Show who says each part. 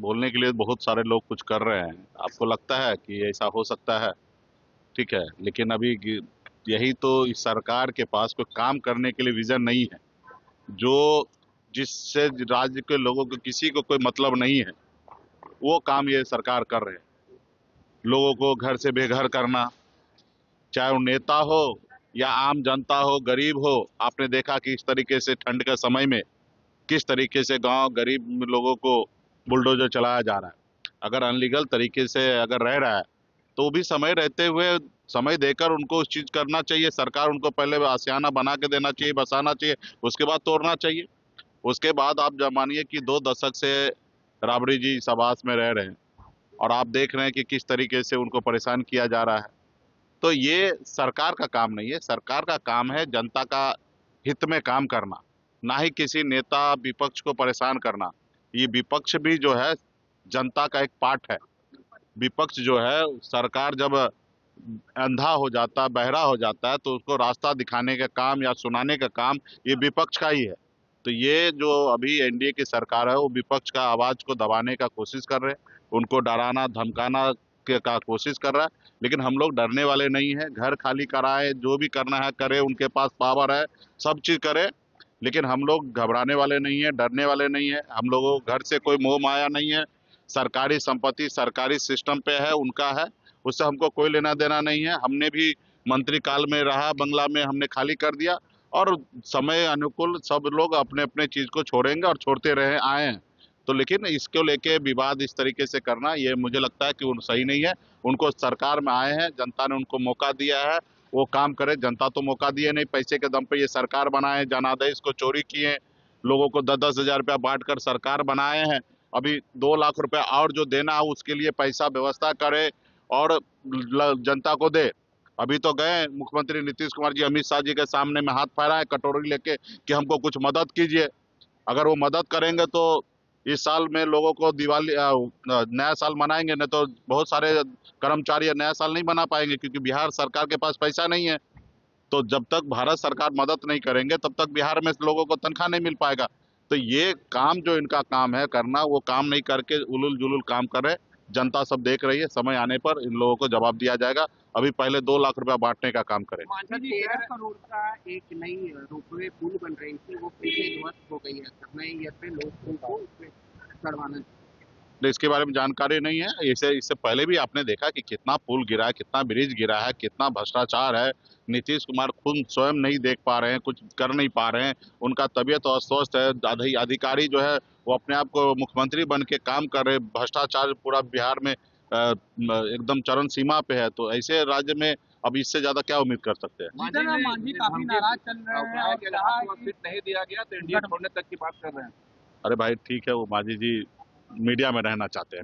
Speaker 1: बोलने के लिए बहुत सारे लोग कुछ कर रहे हैं। आपको लगता है कि ऐसा हो सकता है? ठीक है, लेकिन अभी यही तो इस सरकार के पास कोई काम करने के लिए विजन नहीं है। जो जिससे राज्य के लोगों को किसी को कोई मतलब नहीं है, वो काम ये सरकार कर रहे हैं। लोगों को घर से बेघर करना, चाहे वो नेता हो या आम जनता हो, गरीब हो। आपने देखा कि इस तरीके से ठंड के समय में किस तरीके से गांव गरीब लोगों को बुलडोजर चलाया जा रहा है। अगर अनलीगल तरीके से अगर रह रहा है तो भी समय रहते हुए समय देकर उनको उस चीज करना चाहिए। सरकार उनको पहले आशियाना बना के देना चाहिए, बसाना चाहिए, उसके बाद तोड़ना चाहिए। उसके बाद आप जब मानिए कि 2 दशक से राबड़ी जी इस आवास में रह रहे हैं और आप देख रहे हैं कि किस तरीके से उनको परेशान किया जा रहा है। तो ये सरकार का काम नहीं है। सरकार का काम है जनता का हित में काम करना, ना ही किसी नेता विपक्ष को परेशान करना। ये विपक्ष भी जो है जनता का एक पार्ट है। विपक्ष जो है, सरकार जब अंधा हो जाता है, बहरा हो जाता है, तो उसको रास्ता दिखाने का काम या सुनाने का काम ये विपक्ष का ही है। तो ये जो अभी एनडीए की सरकार है वो विपक्ष का आवाज को दबाने का कोशिश कर रहे हैं, उनको डराना धमकाना का कोशिश कर रहा है। लेकिन हम लोग डरने वाले नहीं है। घर खाली कराए, जो भी करना है करे, उनके पास पावर है, सब चीज करे। लेकिन हम लोग घबराने वाले नहीं है, डरने वाले नहीं है। हम लोगों को घर से कोई मोह माया नहीं है। सरकारी संपत्ति सरकारी सिस्टम पे है, उनका है, उससे हमको कोई लेना देना नहीं है। हमने भी मंत्री काल में रहा, बंगला में हमने खाली कर दिया, और समय अनुकूल सब लोग अपने अपने चीज को छोड़ेंगे और छोड़ते रहे आए हैं। तो लेकिन इसको लेके विवाद इस तरीके से करना, ये मुझे लगता है कि वो सही नहीं है। उनको सरकार में आए हैं, जनता ने उनको मौका दिया है, वो काम करे। जनता तो मौका दिए नहीं, पैसे के दम पे ये सरकार बनाए, जनादेश को चोरी किए, लोगों को 10-10 हजार रुपया बांट कर सरकार बनाए हैं। अभी 2 लाख रुपया और जो देना है उसके लिए पैसा व्यवस्था करे और जनता को दे। अभी तो गए मुख्यमंत्री नीतीश कुमार जी अमित शाह जी के सामने में हाथ फैलाए कटोरी लेके कि हमको कुछ मदद कीजिए। अगर वो मदद करेंगे तो इस साल में लोगों को दिवाली नया साल मनाएंगे, नहीं तो बहुत सारे कर्मचारी नया साल नहीं मना पाएंगे, क्योंकि बिहार सरकार के पास पैसा नहीं है। तो जब तक भारत सरकार मदद नहीं करेंगे तब तक बिहार में लोगों को तनख्वाह नहीं मिल पाएगा। तो ये काम जो इनका काम है करना, वो काम नहीं करके उलुल जुलुल काम कर रहे। जनता सब देख रही है, समय आने पर इन लोगों को जवाब दिया जाएगा। अभी पहले 2 लाख रुपया बांटने का काम करें।
Speaker 2: मांझा 13 करोड़ का एक नई रोपवे पुल बन रही थी, वो फिर से ध्वस्त हो गई है। नए ईयर पे लोगों को उसपे करवाना चाहिए।
Speaker 1: तो इसके बारे में जानकारी नहीं है। इसे इससे पहले भी आपने देखा कि कितना पुल गिरा है, कितना ब्रिज गिरा है, कितना भ्रष्टाचार है। नीतीश कुमार खुद स्वयं नहीं देख पा रहे हैं, कुछ कर नहीं पा रहे हैं। उनका तबीयत अस्वस्थ है। अधिकारी जो है वो अपने आप को मुख्यमंत्री बन के काम कर रहे। भ्रष्टाचार पूरा बिहार में एकदम चरम सीमा पे है। तो ऐसे राज्य में अब इससे ज्यादा क्या उम्मीद कर सकते हैं?
Speaker 2: मांझी काफी नाराज चल रहे हैं और कहा कि
Speaker 3: नहीं दिया गया तो इंडिया छोड़ने तक की बात कर रहे हैं।
Speaker 1: अरे भाई ठीक है, वो मांझी जी मीडिया में रहना चाहते हैं।